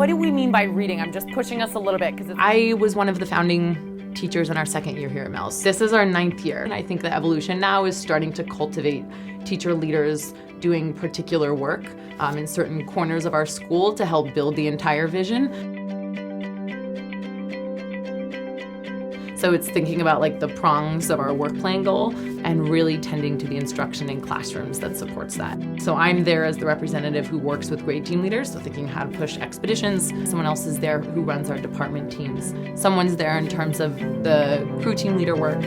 what do we mean by reading? I'm just pushing us a little bit because I was one of the founding teachers in our second year here at MELS. This is our 9th year, and I think the evolution now is starting to cultivate teacher leaders doing particular work in certain corners of our school to help build the entire vision. So it's thinking about like the prongs of our work plan goal and really tending to the instruction in classrooms that supports that. So I'm there as the representative who works with grade team leaders, so thinking how to push expeditions. Someone else is there who runs our department teams. Someone's there in terms of the crew team leader work.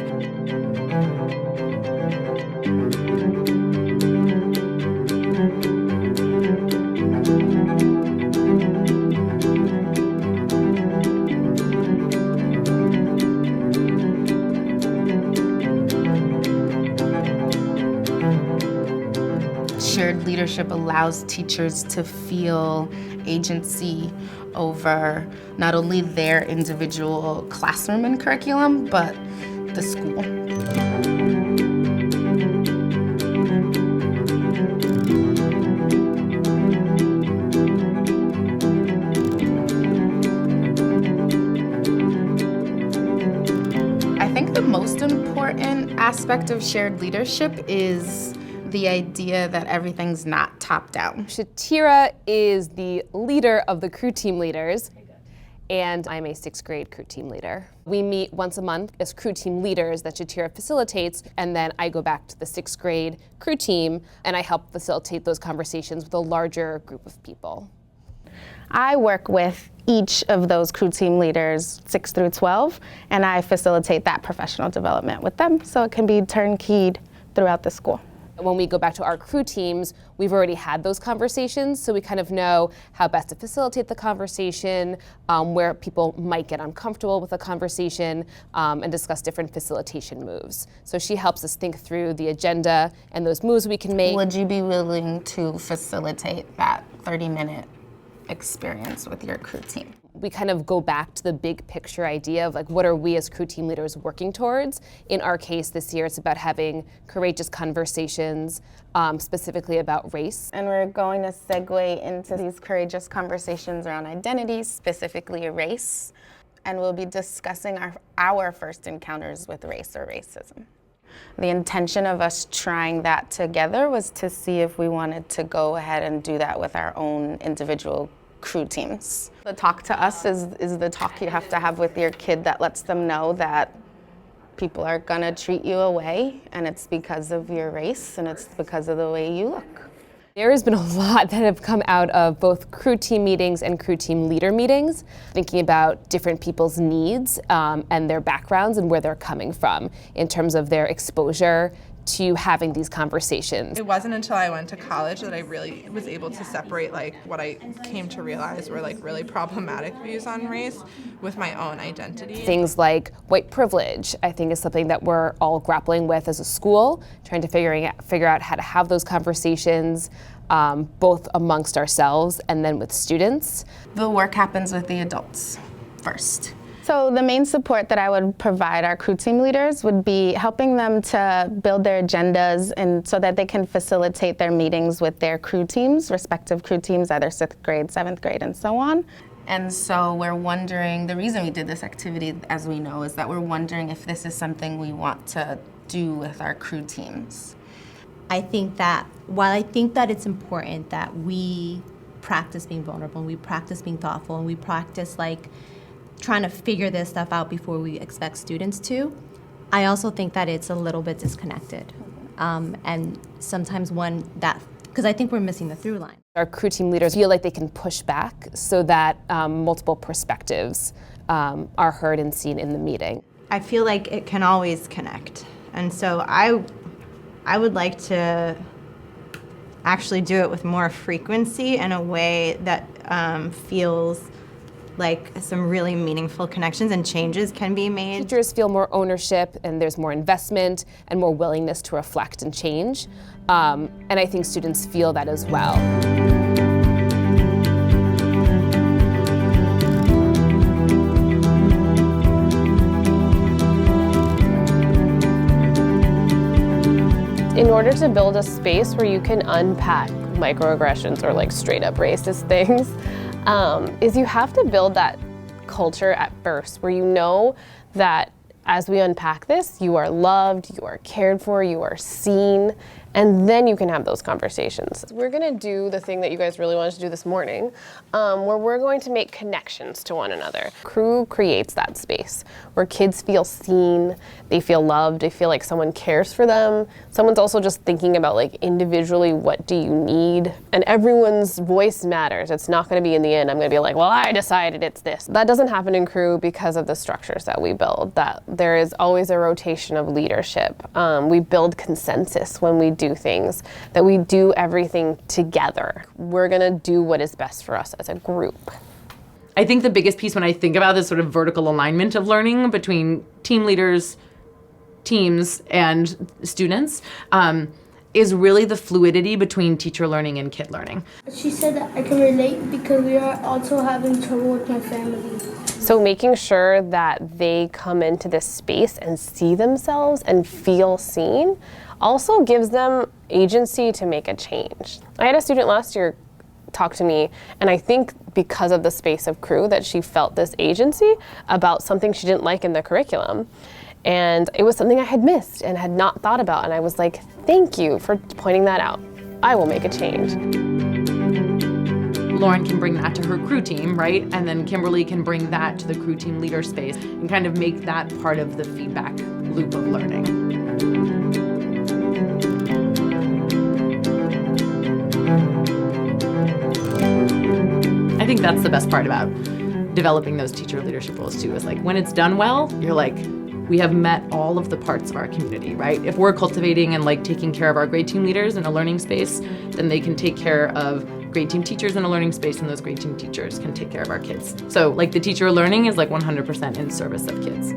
Shared leadership allows teachers to feel agency over not only their individual classroom and curriculum, but the school. I think the most important aspect of shared leadership is the idea that everything's not top-down. Shatera is the leader of the crew team leaders, and I'm a 6th grade crew team leader. We meet once a month as crew team leaders that Shatera facilitates, and then I go back to the 6th grade crew team, and I help facilitate those conversations with a larger group of people. I work with each of those crew team leaders, 6 through 12, and I facilitate that professional development with them, so it can be turnkeyed throughout the school. When we go back to our crew teams, we've already had those conversations, so we kind of know how best to facilitate the conversation, where people might get uncomfortable with a conversation, and discuss different facilitation moves. So she helps us think through the agenda and those moves we can make. Would you be willing to facilitate that 30-minute experience with your crew team? We kind of go back to the big picture idea of like, what are we as crew team leaders working towards? In our case this year, it's about having courageous conversations, specifically about race. And we're going to segue into these courageous conversations around identity, specifically race. And we'll be discussing our first encounters with race or racism. The intention of us trying that together was to see if we wanted to go ahead and do that with our own individual crew teams. The talk to us is the talk you have to have with your kid that lets them know that people are gonna treat you away, and it's because of your race and it's because of the way you look. There has been a lot that have come out of both crew team meetings and crew team leader meetings, thinking about different people's needs and their backgrounds and where they're coming from in terms of their exposure to having these conversations. It wasn't until I went to college that I really was able to separate like what I came to realize were like really problematic views on race with my own identity. Things like white privilege, I think, is something that we're all grappling with as a school, trying to figure out how to have those conversations, both amongst ourselves and then with students. The work happens with the adults first. So the main support that I would provide our crew team leaders would be helping them to build their agendas and so that they can facilitate their meetings with their crew teams, respective crew teams, either 6th grade, 7th grade, and so on. And so we're wondering, the reason we did this activity, as we know, is that we're wondering if this is something we want to do with our crew teams. I think that while I think that it's important that we practice being vulnerable, and we practice being thoughtful, and we practice like trying to figure this stuff out before we expect students to, I also think that it's a little bit disconnected. And sometimes because I think we're missing the through line. Our crew team leaders feel like they can push back so that multiple perspectives are heard and seen in the meeting. I feel like it can always connect. And so I would like to actually do it with more frequency in a way that feels like some really meaningful connections and changes can be made. Teachers feel more ownership and there's more investment and more willingness to reflect and change. And I think students feel that as well. In order to build a space where you can unpack microaggressions or like straight up racist things, is you have to build that culture at first where you know that as we unpack this, you are loved, you are cared for, you are seen, and then you can have those conversations. We're gonna do the thing that you guys really wanted to do this morning, where we're going to make connections to one another. Crew creates that space where kids feel seen, they feel loved, they feel like someone cares for them. Someone's also just thinking about like individually, what do you need? And everyone's voice matters. It's not gonna be in the end, I'm gonna be like, well, I decided it's this. That doesn't happen in Crew because of the structures that we build, that there is always a rotation of leadership. We build consensus when we do things, that we do everything together. We're gonna do what is best for us as a group. I think the biggest piece when I think about this sort of vertical alignment of learning between team leaders, teams, and students is really the fluidity between teacher learning and kid learning. She said that I can relate because we are also having trouble with my family. So making sure that they come into this space and see themselves and feel seen also gives them agency to make a change. I had a student last year talk to me, and I think because of the space of Crew that she felt this agency about something she didn't like in the curriculum. And it was something I had missed and had not thought about, and I was like, thank you for pointing that out. I will make a change. Lauren can bring that to her Crew team, right? And then Kimberly can bring that to the Crew team leader space and kind of make that part of the feedback loop of learning. I think that's the best part about developing those teacher leadership roles too, is like when it's done well, you're like, we have met all of the parts of our community, right? If we're cultivating and like taking care of our grade team leaders in a learning space, then they can take care of grade team teachers in a learning space, and those grade team teachers can take care of our kids. So like the teacher learning is like 100% in service of kids.